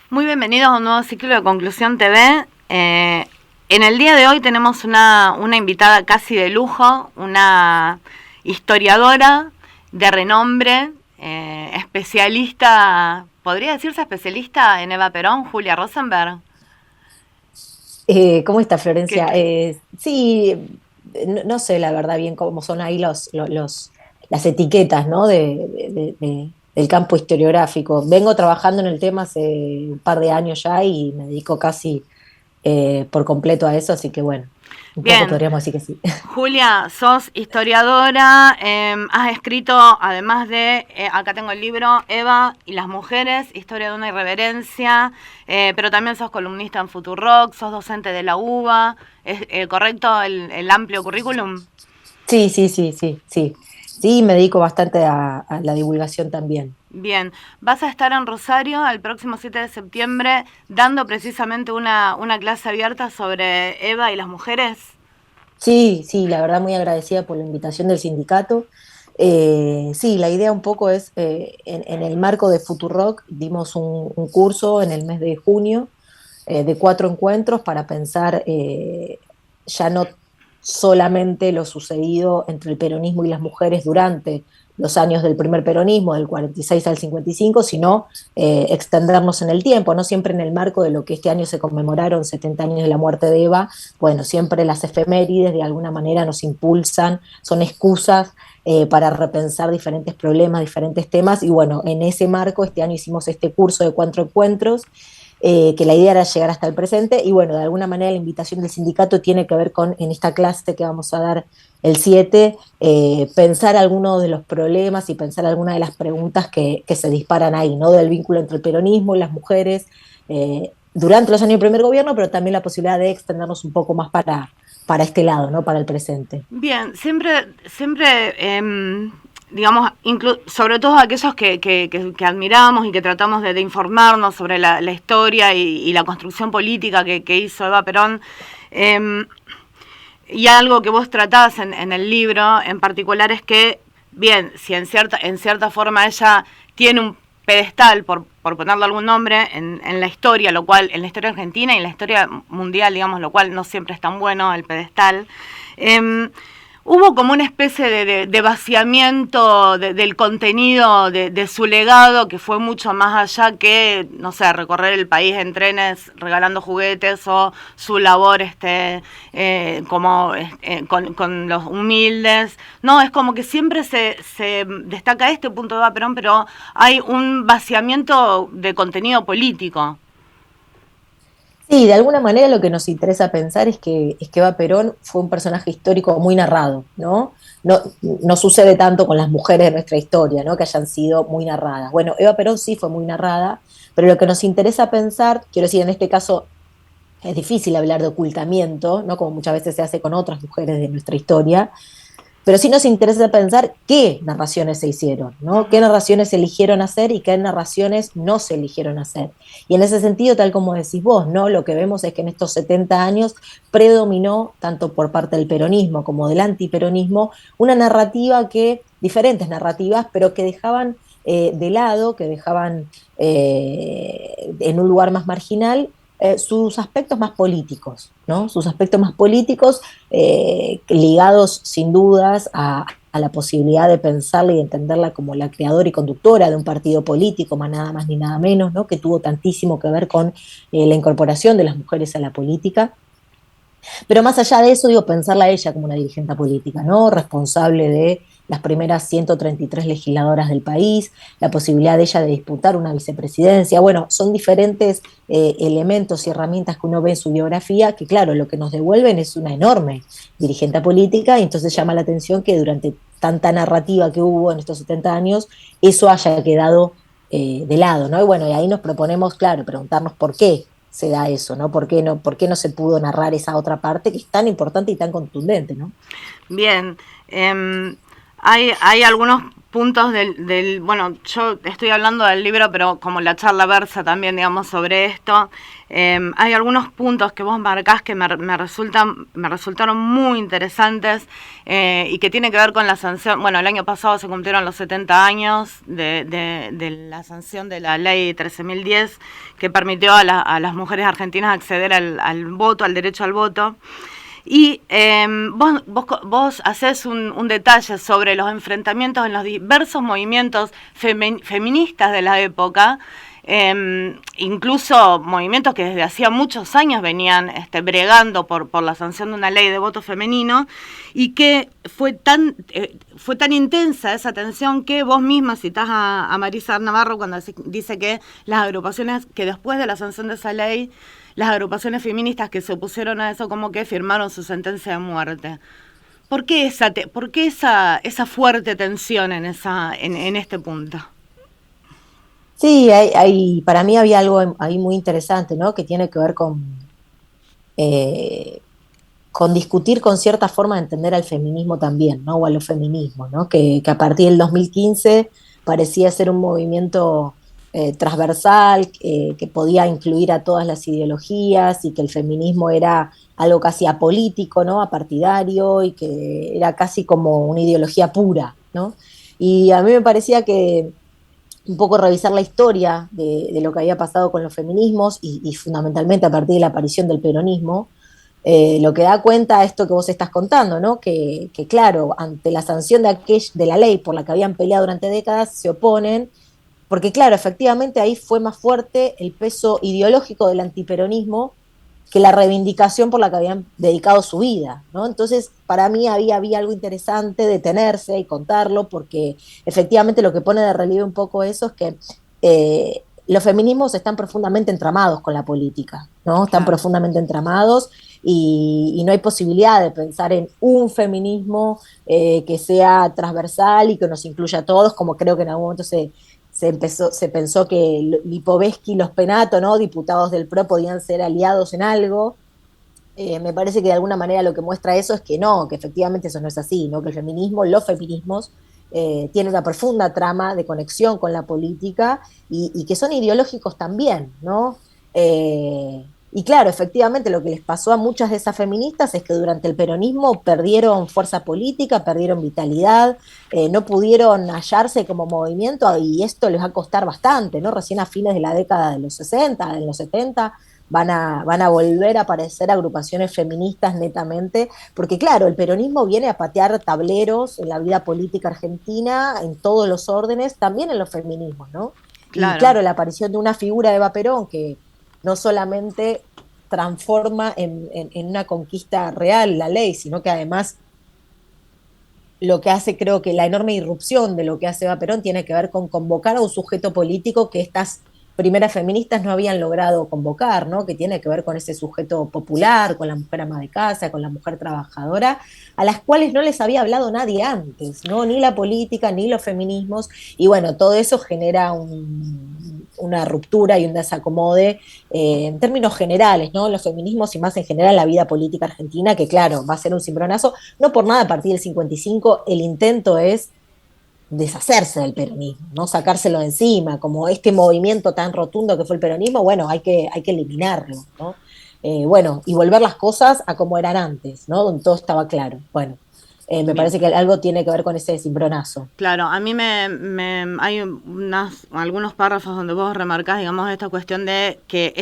Muy bienvenidos a un nuevo ciclo de Conclusión TV. En el día de hoy tenemos una invitada casi de lujo, una historiadora de renombre, especialista, podría decirse especialista en Eva Perón, Julia Rosenberg. ¿Cómo está Florencia? Que, Sí, no sé la verdad bien cómo son ahí las etiquetas, ¿no? Del campo historiográfico. Vengo trabajando en el tema hace un par de años ya y me dedico casi por completo a eso, así que bueno, un poco bien, podríamos decir que sí. Julia, sos historiadora, has escrito, además de, acá tengo el libro, Eva y las mujeres, historia de una irreverencia, pero también sos columnista en Futurock, sos docente de la UBA, ¿es correcto el amplio currículum? Sí, sí, sí, sí, sí. Sí, me dedico bastante a la divulgación también. Bien, vas a estar en Rosario el próximo 7 de septiembre dando precisamente una clase abierta sobre Eva y las mujeres. Sí, sí, la verdad muy agradecida por la invitación del sindicato. Sí, la idea un poco es, en el marco de Futurock, dimos un curso en el mes de junio de 4 encuentros para pensar ya no solamente lo sucedido entre el peronismo y las mujeres durante los años del primer peronismo, del 46 al 55, sino extendernos en el tiempo, no siempre en el marco de lo que este año se conmemoraron 70 años de la muerte de Eva. Bueno, siempre las efemérides de alguna manera nos impulsan, son excusas para repensar diferentes problemas, diferentes temas, y bueno, en ese marco este año hicimos este curso de 4 encuentros, que la idea era llegar hasta el presente, y bueno, de alguna manera la invitación del sindicato tiene que ver con, en esta clase que vamos a dar el 7, pensar algunos de los problemas y pensar algunas de las preguntas que se disparan ahí, ¿no? Del vínculo entre el peronismo y las mujeres durante los años del primer gobierno, pero también la posibilidad de extendernos un poco más para este lado, ¿no? Para el presente. Bien, siempre digamos, sobre todo aquellos que admiramos y que tratamos de informarnos sobre la historia y la construcción política que hizo Eva Perón, eh, y algo que vos tratás en el libro en particular es que, bien, si en cierta forma ella tiene un pedestal, por ponerle algún nombre, en la historia, lo cual, en la historia argentina y en la historia mundial, digamos, lo cual no siempre es tan bueno el pedestal, eh, hubo como una especie de vaciamiento del contenido de su legado que fue mucho más allá que, no sé, recorrer el país en trenes regalando juguetes o su labor como con los humildes. No, es como que siempre se destaca este punto de Eva Perón, pero hay un vaciamiento de contenido político. Sí, de alguna manera lo que nos interesa pensar es que Eva Perón fue un personaje histórico muy narrado, ¿no? No, no sucede tanto con las mujeres de nuestra historia, ¿no? Que hayan sido muy narradas. Bueno, Eva Perón sí fue muy narrada, pero lo que nos interesa pensar, quiero decir, en este caso es difícil hablar de ocultamiento, ¿no? Como muchas veces se hace con otras mujeres de nuestra historia, pero sí nos interesa pensar qué narraciones se hicieron, ¿no? Qué narraciones se eligieron hacer y qué narraciones no se eligieron hacer. Y en ese sentido, tal como decís vos, ¿no? Lo que vemos es que en estos 70 años predominó, tanto por parte del peronismo como del antiperonismo, una narrativa diferentes narrativas, pero que dejaban de lado, que dejaban en un lugar más marginal sus aspectos más políticos, ¿no? Sus aspectos más políticos ligados sin dudas a la posibilidad de pensarla y entenderla como la creadora y conductora de un partido político, más nada más ni nada menos, ¿no? Que tuvo tantísimo que ver con la incorporación de las mujeres a la política. Pero más allá de eso, digo, pensarla a ella como una dirigente política, ¿no? Responsable de las primeras 133 legisladoras del país, la posibilidad de ella de disputar una vicepresidencia. Bueno, son diferentes elementos y herramientas que uno ve en su biografía que, claro, lo que nos devuelven es una enorme dirigente política, y entonces llama la atención que durante tanta narrativa que hubo en estos 70 años, eso haya quedado de lado, ¿no? Y bueno, y ahí nos proponemos, claro, preguntarnos por qué se da eso, ¿no? Por qué no se pudo narrar esa otra parte que es tan importante y tan contundente, ¿no? Bien, hay algunos puntos bueno, yo estoy hablando del libro, pero como la charla versa también, digamos, sobre esto, hay algunos puntos que vos marcás que me resultaron muy interesantes y que tiene que ver con la sanción. Bueno, el año pasado se cumplieron los 70 años de la sanción de la ley 13.010 que permitió a las mujeres argentinas acceder al voto, al derecho al voto. Y vos haces un detalle sobre los enfrentamientos en los diversos movimientos feministas de la época, incluso movimientos que desde hacía muchos años venían bregando por la sanción de una ley de voto femenino, y que fue tan intensa esa tensión que vos misma citás a Marisa Navarro cuando dice que las agrupaciones que después de la sanción de esa ley, las agrupaciones feministas que se opusieron a eso como que firmaron su sentencia de muerte. ¿Por qué esa fuerte tensión en este punto? Sí, para mí había algo ahí muy interesante, ¿no? Que tiene que ver eh, con discutir con cierta forma de entender al feminismo también, ¿no? O a los feminismos, ¿no? Que a partir del 2015 parecía ser un movimiento transversal, que podía incluir a todas las ideologías y que el feminismo era algo casi apolítico, ¿no? Apartidario, y que era casi como una ideología pura, ¿no? Y a mí me parecía que un poco revisar la historia de lo que había pasado con los feminismos y fundamentalmente a partir de la aparición del peronismo, lo que da cuenta esto que vos estás contando, ¿no? Que claro, ante la sanción de la ley por la que habían peleado durante décadas, se oponen, porque claro, efectivamente ahí fue más fuerte el peso ideológico del antiperonismo que la reivindicación por la que habían dedicado su vida, ¿no? Entonces, para mí había algo interesante detenerse y contarlo, porque efectivamente lo que pone de relieve un poco eso es que los feminismos están profundamente entramados con la política, ¿no? Están profundamente entramados y no hay posibilidad de pensar en un feminismo que sea transversal y que nos incluya a todos, como creo que en algún momento se pensó que Lipovetsky y los Penato, ¿no? Diputados del PRO, podían ser aliados en algo. Me parece que de alguna manera lo que muestra eso es que no, que efectivamente eso no es así, ¿no? Que el feminismo, los feminismos, tienen una profunda trama de conexión con la política y que son ideológicos también, ¿no? Y claro, efectivamente lo que les pasó a muchas de esas feministas es que durante el peronismo perdieron fuerza política, perdieron vitalidad, no pudieron hallarse como movimiento y esto les va a costar bastante, ¿no? Recién a fines de la década de los 60, en los 70, van a volver a aparecer agrupaciones feministas netamente, porque claro, el peronismo viene a patear tableros en la vida política argentina, en todos los órdenes, también en los feminismos, ¿no? Claro. Y claro, la aparición de una figura de Eva Perón que no solamente transforma en una conquista real la ley, sino que además lo que hace, creo que la enorme irrupción de lo que hace Eva Perón tiene que ver con convocar a un sujeto político que estas primeras feministas no habían logrado convocar, ¿no? Que tiene que ver con ese sujeto popular, con la mujer ama de casa, con la mujer trabajadora, a las cuales no les había hablado nadie antes, ¿no? Ni la política, ni los feminismos, y bueno, todo eso genera una ruptura y un desacomode en términos generales, ¿no? Los feminismos y más en general la vida política argentina, que claro, va a ser un cimbronazo, no por nada a partir del 55 el intento es deshacerse del peronismo, ¿no? Sacárselo de encima, como este movimiento tan rotundo que fue el peronismo, bueno, hay que eliminarlo, ¿no? Bueno, y volver las cosas a como eran antes, ¿no? Donde todo estaba claro. Bueno, me parece que algo tiene que ver con ese cimbronazo. Claro, a mí hay algunos párrafos donde vos remarcás, digamos, esta cuestión de que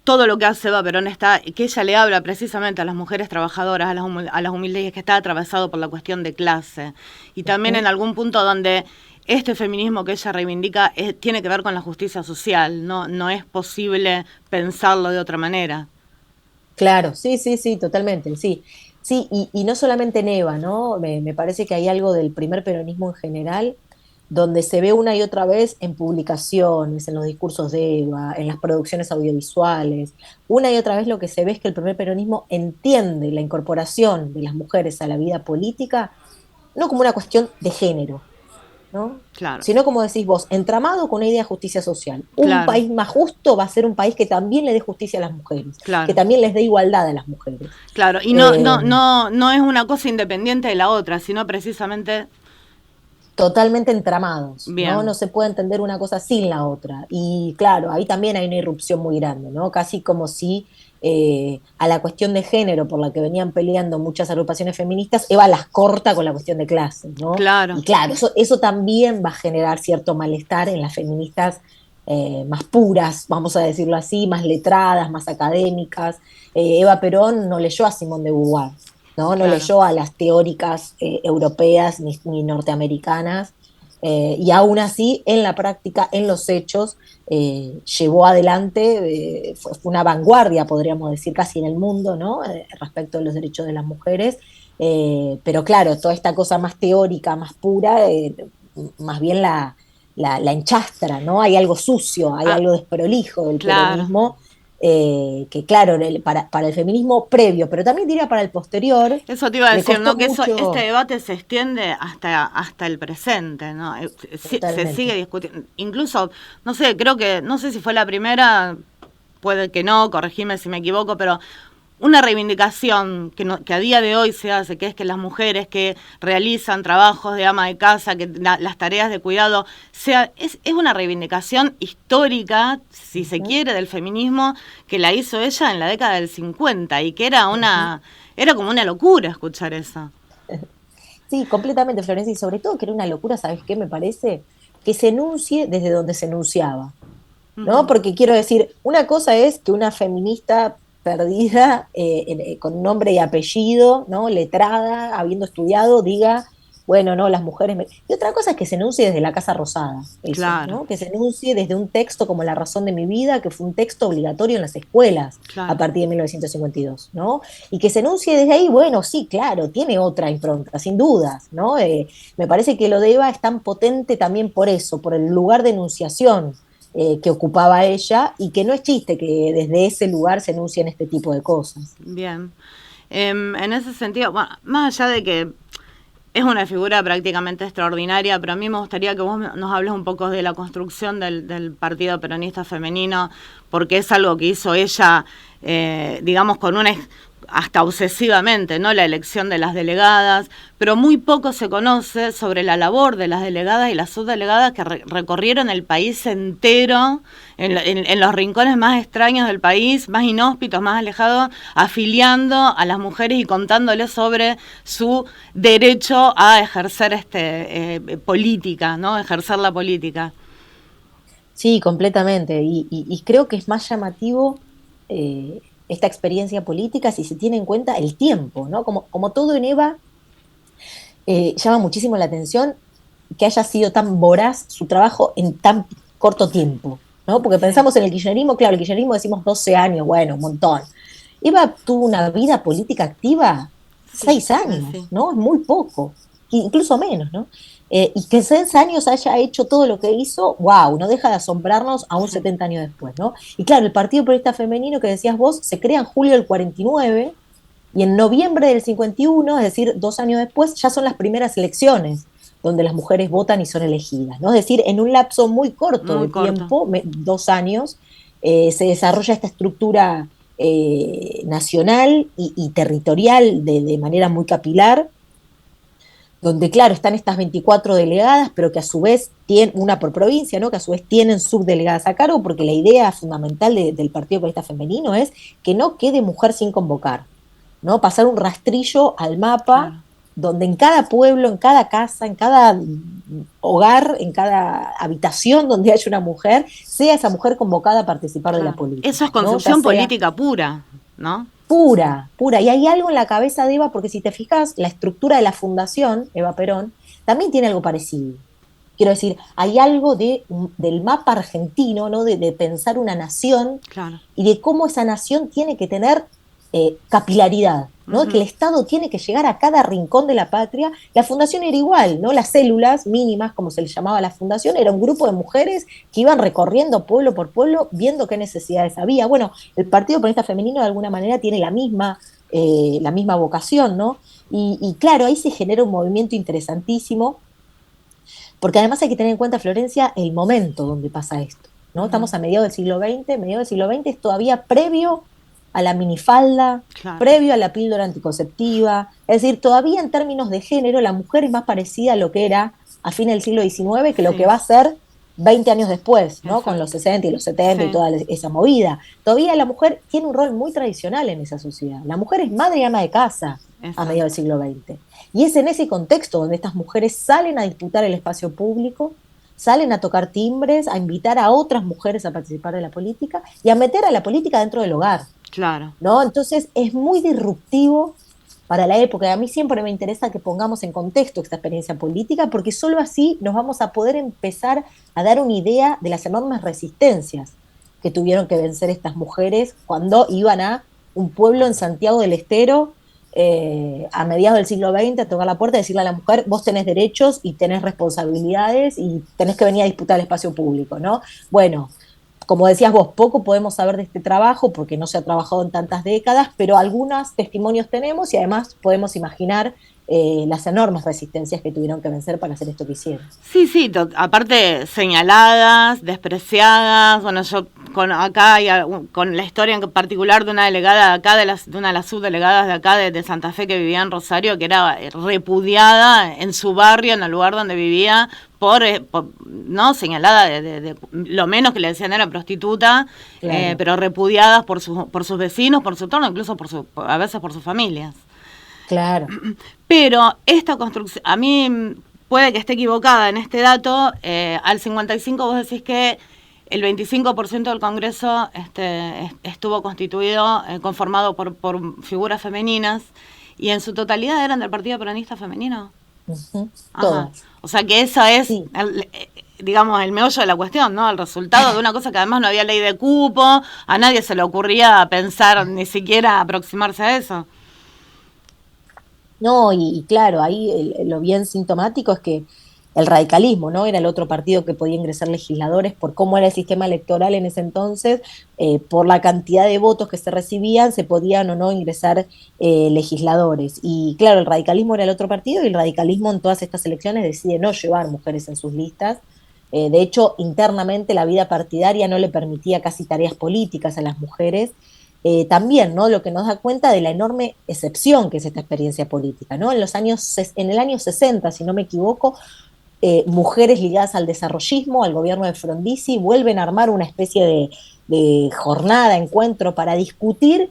todo lo que hace Eva Perón que ella le habla precisamente a las mujeres trabajadoras, a las humildes, y que está atravesado por la cuestión de clase. Y también en algún punto donde este feminismo que ella reivindica tiene que ver con la justicia social, no es posible pensarlo de otra manera. Claro, sí, totalmente, sí. Sí, y no solamente en Eva, ¿no? Me parece que hay algo del primer peronismo en general donde se ve una y otra vez en publicaciones, en los discursos de Eva, en las producciones audiovisuales. Una y otra vez lo que se ve es que el primer peronismo entiende la incorporación de las mujeres a la vida política no como una cuestión de género, ¿no? Claro. Sino, como decís vos, entramado con una idea de justicia social. Un país más justo va a ser un país que también le dé justicia a las mujeres, que también les dé igualdad a las mujeres. Claro, y no es una cosa independiente de la otra, sino precisamente totalmente entramados, ¿no? Bien, No se puede entender una cosa sin la otra. Y claro, ahí también hay una irrupción muy grande, ¿no? Casi como si a la cuestión de género por la que venían peleando muchas agrupaciones feministas, Eva las corta con la cuestión de clase, ¿no? claro. Y claro, eso también va a generar cierto malestar en las feministas más puras, vamos a decirlo así, más letradas, más académicas. Eva Perón no leyó a Simone de Beauvoir, ¿no? No Claro. leyó a las teóricas europeas ni norteamericanas, y aún así, en la práctica, en los hechos, llevó adelante, fue una vanguardia, podríamos decir, casi en el mundo, ¿no? Respecto de los derechos de las mujeres. Pero claro, toda esta cosa más teórica, más pura, más bien la enchastra, ¿no? Hay algo sucio, hay Ah, algo desprolijo del claro. peronismo, que claro, para el feminismo previo, pero también diría para el posterior, Eso te iba a le decir, costó ¿no? Que eso, este mucho, debate se extiende hasta el presente, ¿no? Se sigue totalmente. discutiendo. Incluso, no sé, creo que, no sé si fue la primera, puede que no, corregime si me equivoco, pero una reivindicación que, no, que a día de hoy se hace, que es que las mujeres que realizan trabajos de ama de casa, que las tareas de cuidado, es una reivindicación histórica, si se Ujú, quiere, del feminismo, que la hizo ella en la década del 50 y que ujú. era como una locura escuchar eso. Sí, completamente, Florencia, y sobre todo que era una locura, ¿sabes qué me parece? Que se enuncie desde donde se enunciaba, ¿no? Ujú. Porque quiero decir, una cosa es que una feminista perdida, con nombre y apellido, ¿no? Letrada, habiendo estudiado, diga, bueno, no, las mujeres... Y otra cosa es que se enuncie desde la Casa Rosada, eso, Claro, ¿no? Que se enuncie desde un texto como La razón de mi vida, que fue un texto obligatorio en las escuelas a claro. partir de 1952, ¿no? Y que se enuncie desde ahí, bueno, sí, claro, tiene otra impronta, sin dudas, ¿no? Me parece que lo de Eva es tan potente también por eso, por el lugar de enunciación que ocupaba ella, y que no es chiste que desde ese lugar se enuncien este tipo de cosas. Bien. En ese sentido, bueno, más allá de que es una figura prácticamente extraordinaria, pero a mí me gustaría que vos nos hables un poco de la construcción del Partido Peronista Femenino, porque es algo que hizo ella, digamos, con una hasta obsesivamente, ¿no? La elección de las delegadas, pero muy poco se conoce sobre la labor de las delegadas y las subdelegadas que recorrieron el país entero, en los rincones más extraños del país, más inhóspitos, más alejados, afiliando a las mujeres y contándoles sobre su derecho a ejercer política, ¿no? Ejercer la política. Sí, completamente. Y creo que es más llamativo esta experiencia política si se tiene en cuenta el tiempo, ¿no? Como todo en Eva, llama muchísimo la atención que haya sido tan voraz su trabajo en tan corto tiempo, ¿no? Porque Sí, pensamos en el kirchnerismo, claro, el kirchnerismo decimos 12 años, bueno, un montón. Eva tuvo una vida política activa sí, 6 años, sí. ¿no? Es muy poco, incluso menos, ¿no? Y que en 6 años haya hecho todo lo que hizo, wow, no deja de asombrarnos aún Sí. 70 años después, ¿no? Y claro, el Partido Periodista Femenino que decías vos se crea en julio del 49 y en noviembre del 51, es decir, 2 años después, ya son las primeras elecciones donde las mujeres votan y son elegidas, ¿no? Es decir, en un lapso muy corto Muy de corto. tiempo, 2 años, se desarrolla esta estructura nacional y territorial de manera muy capilar, donde, claro, están estas 24 delegadas, pero que a su vez tienen una por provincia, ¿no? Que a su vez tienen subdelegadas a cargo, porque la idea fundamental del Partido Comunista Femenino es que no quede mujer sin convocar, ¿no? Pasar un rastrillo al mapa Claro. donde en cada pueblo, en cada casa, en cada hogar, en cada habitación donde haya una mujer, sea esa mujer convocada a participar de la Claro. Eso es política, ¿no? Ya construcción sea política pura, ¿no? pura, pura. Y hay algo en la cabeza de Eva, porque si te fijas, la estructura de la fundación, Eva Perón, también tiene algo parecido. Quiero decir, hay algo del mapa argentino, ¿no? De pensar una nación Claro. y de cómo esa nación tiene que tener capilaridad, ¿no? Que el Ujú. Estado tiene que llegar a cada rincón de la patria. La fundación era igual, ¿no? Las células mínimas, como se les llamaba a la fundación, era un grupo de mujeres que iban recorriendo pueblo por pueblo, viendo qué necesidades había. Bueno, el Partido Peronista Femenino de alguna manera tiene la misma vocación, ¿no? Y claro, ahí se genera un movimiento interesantísimo, porque además hay que tener en cuenta, Florencia, el momento donde pasa esto, ¿no? Ujú. Estamos a mediados del siglo XX es todavía previo a la minifalda, Claro. previo a la píldora anticonceptiva, es decir, todavía en términos de género la mujer es más parecida a lo que era a fines del siglo XIX que lo que Sí, va a ser 20 años después, ¿no? Con los exacto. 60 y los 70 y Sí, toda esa movida. Todavía la mujer tiene un rol muy tradicional en esa sociedad. La mujer es madre y ama de casa a mediados exacto. del siglo XX. Y es en ese contexto donde estas mujeres salen a disputar el espacio público, salen a tocar timbres, a invitar a otras mujeres a participar de la política y a meter a la política dentro del hogar, Claro. ¿no? Entonces es muy disruptivo para la época. A mí siempre me interesa que pongamos en contexto esta experiencia política, porque solo así nos vamos a poder empezar a dar una idea de las enormes resistencias que tuvieron que vencer estas mujeres cuando iban a un pueblo en Santiago del Estero a mediados del siglo XX a tocar la puerta y decirle a la mujer, vos tenés derechos y tenés responsabilidades y tenés que venir a disputar el espacio público, ¿no? Bueno, como decías vos, poco podemos saber de este trabajo porque no se ha trabajado en tantas décadas, pero algunos testimonios tenemos y además podemos imaginar las enormes resistencias que tuvieron que vencer para hacer esto que hicieron. Sí, sí, aparte señaladas, despreciadas, bueno, yo con acá hay con la historia en particular de una delegada de acá, de una de las subdelegadas de acá de Santa Fe que vivía en Rosario, que era repudiada en su barrio, en el lugar donde vivía, no señalada de lo menos que le decían era prostituta, Claro, pero repudiadas por sus vecinos, por su entorno, incluso a veces por sus familias. claro. Pero esta construcción, a mí puede que esté equivocada en este dato, al 55 vos decís que el 25% del Congreso estuvo constituido, conformado por figuras femeninas, y en su totalidad eran del Partido Peronista Femenino. Ujú, Ajá. todas. O sea que esa es, Sí. digamos, el meollo de la cuestión, ¿no? El resultado de una cosa que además no había ley de cupo, a nadie se le ocurría pensar ni siquiera aproximarse a eso. No, y claro, ahí lo bien sintomático es que el radicalismo, ¿no? Era el otro partido que podía ingresar legisladores por cómo era el sistema electoral en ese entonces, por la cantidad de votos que se recibían, se podían o no ingresar legisladores. Y claro, el radicalismo era el otro partido y el radicalismo en todas estas elecciones decide no llevar mujeres en sus listas. De hecho, internamente la vida partidaria no le permitía casi tareas políticas a las mujeres también, ¿no? Lo que nos da cuenta de la enorme excepción que es esta experiencia política, ¿no? En el año 60, si no me equivoco, mujeres ligadas al desarrollismo, al gobierno de Frondizi, vuelven a armar una especie de jornada, encuentro para discutir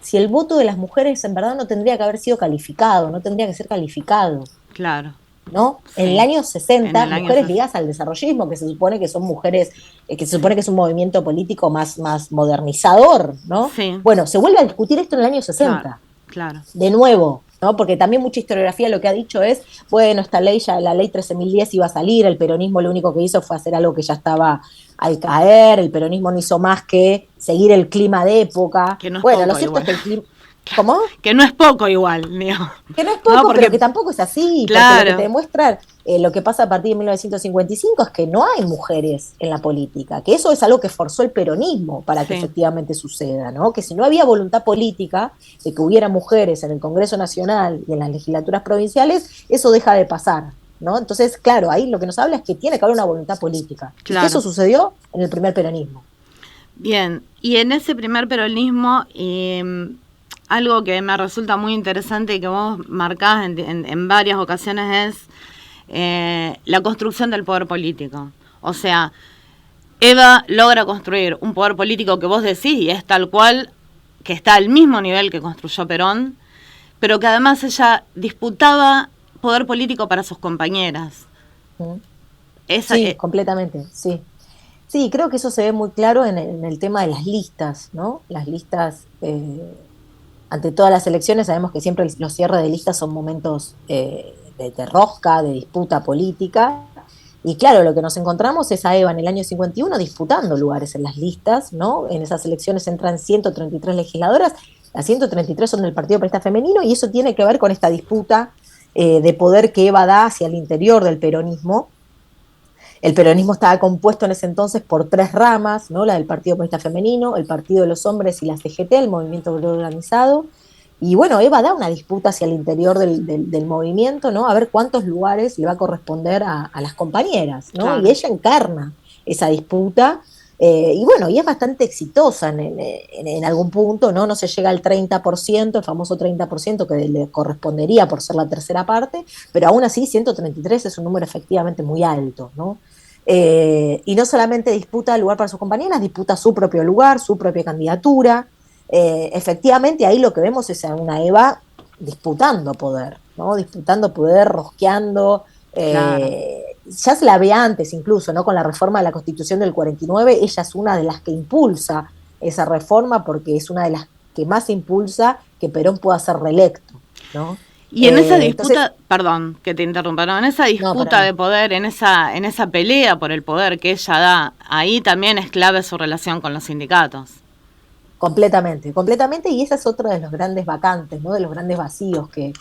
si el voto de las mujeres en verdad no tendría que haber sido calificado, no tendría que ser calificado. Claro, ¿No? En el sí. año En 60, el año mujeres ligadas al desarrollismo, que se supone que son mujeres, que se supone que es un movimiento político más modernizador, ¿no? Sí, Bueno, se vuelve a discutir esto en el año claro, 60, claro. de nuevo, ¿no? Porque también mucha historiografía lo que ha dicho es, bueno, esta ley ya, la ley 13.010 iba a salir, el peronismo lo único que hizo fue hacer algo que ya estaba al caer, el peronismo no hizo más que seguir el clima de época. Que no es Bueno, lo poco cierto igual. es que el clima... ¿Cómo? Que no es poco igual, digo. Que no es No, poco, pero que porque, tampoco es así, porque lo que te claro, demuestra lo que pasa a partir de 1955 es que no hay mujeres en la política, que eso es algo que forzó el peronismo para que sí, efectivamente suceda, ¿no? Que si no había voluntad política de que hubiera mujeres en el Congreso Nacional y en las legislaturas provinciales, eso deja de pasar, ¿no? Entonces, claro, ahí lo que nos habla es que tiene que haber una voluntad política, y que eso claro. sucedió en el primer peronismo. Bien, y en ese primer peronismo, algo que me resulta muy interesante y que vos marcás en varias ocasiones es la construcción del poder político. O sea, Eva logra construir un poder político que vos decís y es tal cual, que está al mismo nivel que construyó Perón, pero que además ella disputaba poder político para sus compañeras. ¿Mm? Esa, Sí, completamente, sí. Sí, creo que eso se ve muy claro en el tema de las listas, ¿no? Las listas, ante todas las elecciones, sabemos que siempre los cierres de listas son momentos de rosca, de disputa política. Y claro, lo que nos encontramos es a Eva en el año 51 disputando lugares en las listas, ¿no? En esas elecciones entran 133 legisladoras, las 133 son del Partido Peronista Femenino, y eso tiene que ver con esta disputa de poder que Eva da hacia el interior del peronismo. El peronismo estaba compuesto en ese entonces por tres ramas, ¿no? La del Partido Comunista Femenino, el Partido de los Hombres y la CGT, el Movimiento Obrero Organizado. Y bueno, Eva da una disputa hacia el interior del movimiento, ¿no? A ver cuántos lugares le va a corresponder a las compañeras, ¿no? Y claro, ella encarna esa disputa Y bueno, y es bastante exitosa en algún punto, ¿no? No se llega al 30%, el famoso 30% que le correspondería por ser la tercera parte, pero aún así 133 es un número efectivamente muy alto, ¿no? Y no solamente disputa el lugar para sus compañeras, disputa su propio lugar, su propia candidatura. Efectivamente, ahí lo que vemos es a una Eva disputando poder, ¿no? Disputando poder, rosqueando. Claro. Ya se la ve antes incluso, ¿no? Con la reforma de la Constitución del 49, ella es una de las que impulsa esa reforma porque es una de las que más impulsa que Perón pueda ser reelecto, ¿no? Y en esa Entonces, disputa, perdón que te interrumpa, no, en esa no, para disputa nada. de poder, en esa pelea por el poder que ella da, ahí también es clave su relación con los sindicatos. Completamente, completamente, y esa es otra de los grandes vacantes, ¿no? De los grandes vacíos que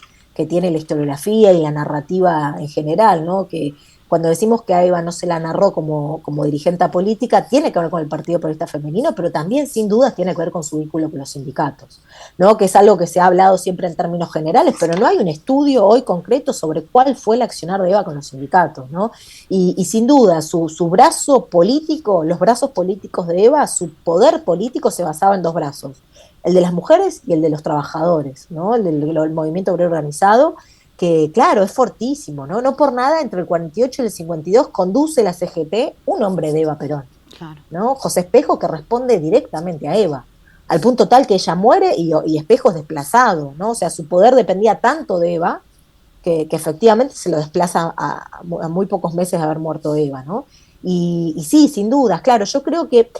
tiene la historiografía y la narrativa en general, ¿no? Que cuando decimos que a Eva no se la narró como dirigente política, tiene que ver con el Partido Progresista Femenino, pero también sin dudas tiene que ver con su vínculo con los sindicatos, ¿no? Que es algo que se ha hablado siempre en términos generales, pero no hay un estudio hoy concreto sobre cuál fue el accionar de Eva con los sindicatos, ¿no? Y sin duda, su brazo político, los brazos políticos de Eva, su poder político se basaba en dos brazos, el de las mujeres y el de los trabajadores, ¿no? El movimiento obrero organizado, que claro, es fortísimo, ¿no? No por nada, entre el 48 y el 52 conduce la CGT un hombre de Eva Perón, Claro. ¿no? José Espejo, que responde directamente a Eva, al punto tal que ella muere y Espejo es desplazado, ¿no? O sea, su poder dependía tanto de Eva que efectivamente se lo desplaza a muy pocos meses de haber muerto Eva, ¿no? Y sí, sin dudas, claro, yo creo que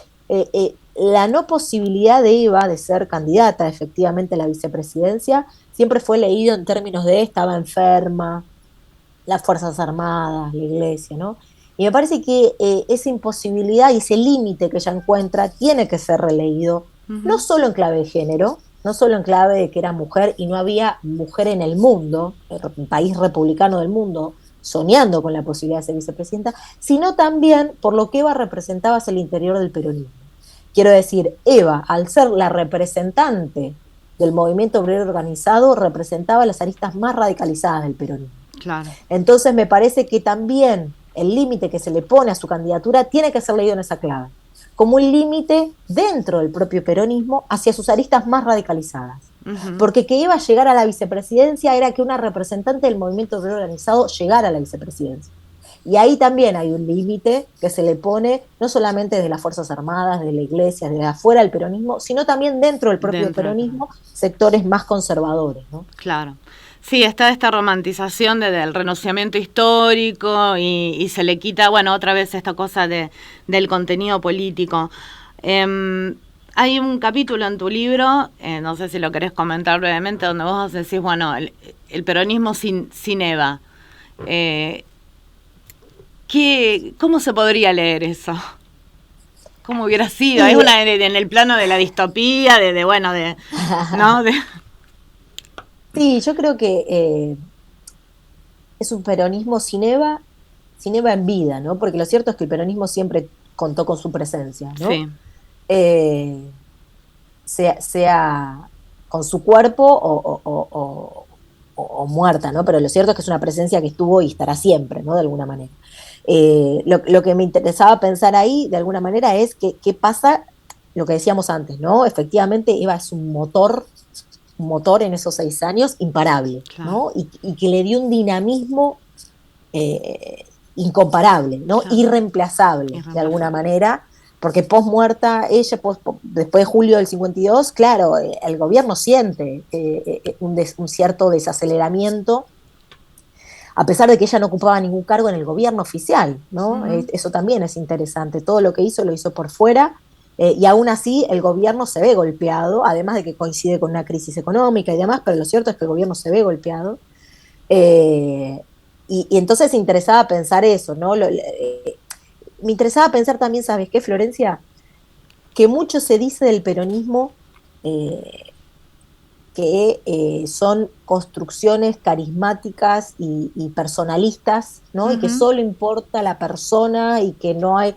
la no posibilidad de Eva de ser candidata efectivamente a la vicepresidencia siempre fue leído en términos de estaba enferma, las Fuerzas Armadas, la Iglesia, ¿no? Y me parece que esa imposibilidad y ese límite que ella encuentra tiene que ser releído, no Ujú. solo en clave de género, no solo en clave de que era mujer y no había mujer en el mundo, el país republicano del mundo, soñando con la posibilidad de ser vicepresidenta, sino también por lo que Eva representaba hacia el interior del peronismo. Quiero decir, Eva, al ser la representante del movimiento obrero organizado, representaba las aristas más radicalizadas del peronismo. Claro. Entonces me parece que también el límite que se le pone a su candidatura tiene que ser leído en esa clave, como un límite dentro del propio peronismo hacia sus aristas más radicalizadas. Ujú. Porque que iba a llegar a la vicepresidencia era que una representante del movimiento obrero organizado llegara a la vicepresidencia. Y ahí también hay un límite que se le pone no solamente desde las Fuerzas Armadas, de la Iglesia, desde afuera del peronismo, sino también dentro del propio Dentro del Perú. peronismo, sectores más conservadores, ¿no? Claro. Sí, está esta romantización del renunciamiento histórico y se le quita, bueno, otra vez esta cosa del contenido político. Hay un capítulo en tu libro, no sé si lo querés comentar brevemente, donde vos decís, bueno, el peronismo sin Eva. Eh, ¿Cómo se podría leer eso? ¿Cómo hubiera sido? Es Sí, una en el plano de la distopía, bueno, ¿no? sí, yo creo que es un peronismo sin Eva en vida, ¿no? Porque lo cierto es que el peronismo siempre contó con su presencia, ¿no? Sí, Eh, sea con su cuerpo o muerta, ¿no? Pero lo cierto es que es una presencia que estuvo y estará siempre, ¿no? De alguna manera. Lo que me interesaba pensar ahí, de alguna manera, es qué pasa, lo que decíamos antes, ¿no? Efectivamente, Eva es un motor en esos 6 años imparable, claro, ¿no? Y que le dio un dinamismo eh, incomparable, ¿no? claro. Irreemplazable, de alguna Irreemplazable. manera, porque post muerta ella, después de julio del 52, claro, el gobierno siente un cierto desaceleramiento, a pesar de que ella no ocupaba ningún cargo en el gobierno oficial, ¿no? Ujú. Eso también es interesante, todo lo que hizo lo hizo por fuera, y aún así el gobierno se ve golpeado, además de que coincide con una crisis económica y demás, pero lo cierto es que el gobierno se ve golpeado. Eh, y entonces me interesaba pensar eso, ¿no? Me interesaba pensar también, ¿sabes qué, Florencia? Que mucho se dice del peronismo eh, que son construcciones carismáticas y personalistas, ¿no? Y que Ujú. solo importa la persona y que no hay...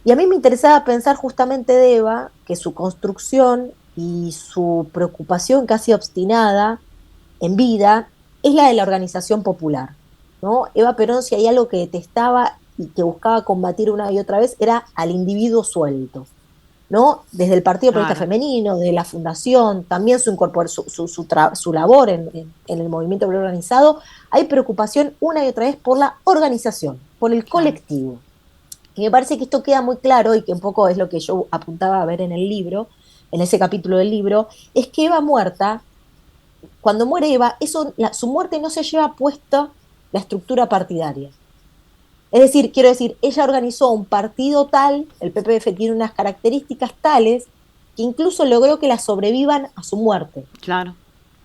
Y a mí me interesaba pensar justamente de Eva, que su construcción y su preocupación casi obstinada en vida es la de la organización popular, ¿no? Eva Perón, si hay algo que detestaba, y que buscaba combatir una y otra vez era al individuo suelto, ¿no? Desde el Partido Peronista Femenino, de la Fundación, también su labor en el movimiento obrero organizado, hay preocupación una y otra vez por la organización, por el colectivo. Y me parece que esto queda muy claro, y que un poco es lo que yo apuntaba a ver en el libro, en ese capítulo del libro, es que Eva muerta, cuando muere Eva, su muerte no se lleva puesta la estructura partidaria. Es decir, quiero decir, ella organizó un partido tal, el PPF tiene unas características tales, que incluso logró que la sobrevivan a su muerte. Claro.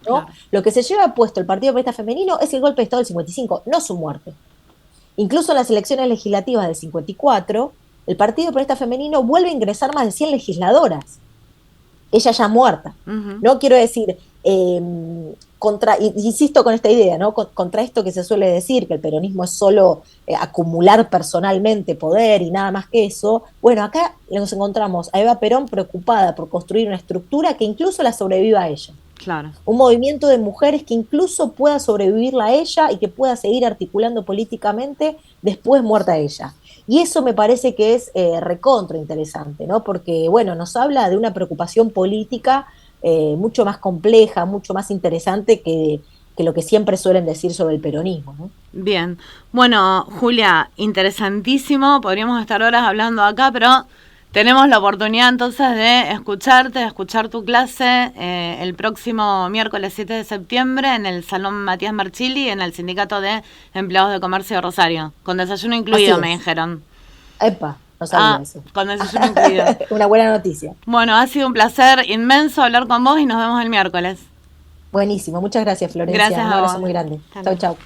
¿No? Claro. Lo que se lleva puesto el Partido Peronista Femenino es el golpe de Estado del 55, no su muerte. Incluso en las elecciones legislativas del 54, el Partido Peronista Femenino vuelve a ingresar más de 100 legisladoras. Ella ya muerta. No quiero decir, insisto con esta idea, ¿no? Contra esto que se suele decir, que el peronismo es solo acumular personalmente poder y nada más que eso. Bueno, acá nos encontramos a Eva Perón preocupada por construir una estructura que incluso la sobreviva a ella. Claro. Un movimiento de mujeres que incluso pueda sobrevivirla a ella y que pueda seguir articulando políticamente después muerta ella. Y eso me parece que es recontra interesante, ¿no? Porque, bueno, nos habla de una preocupación política mucho más compleja, mucho más interesante que lo que siempre suelen decir sobre el peronismo, ¿no? Bien. Bueno, Julia, interesantísimo. Podríamos estar horas hablando acá, pero tenemos la oportunidad entonces de escucharte, de escuchar tu clase el próximo miércoles 7 de septiembre en el Salón Matías Marchili, en el Sindicato de Empleados de Comercio de Rosario. Con desayuno incluido, me dijeron. Epa, no sabía eso. Con desayuno incluido. Una buena noticia. Bueno, ha sido un placer inmenso hablar con vos y nos vemos el miércoles. Buenísimo, muchas gracias, Florencia. Gracias un abrazo muy grande. Chau, chau.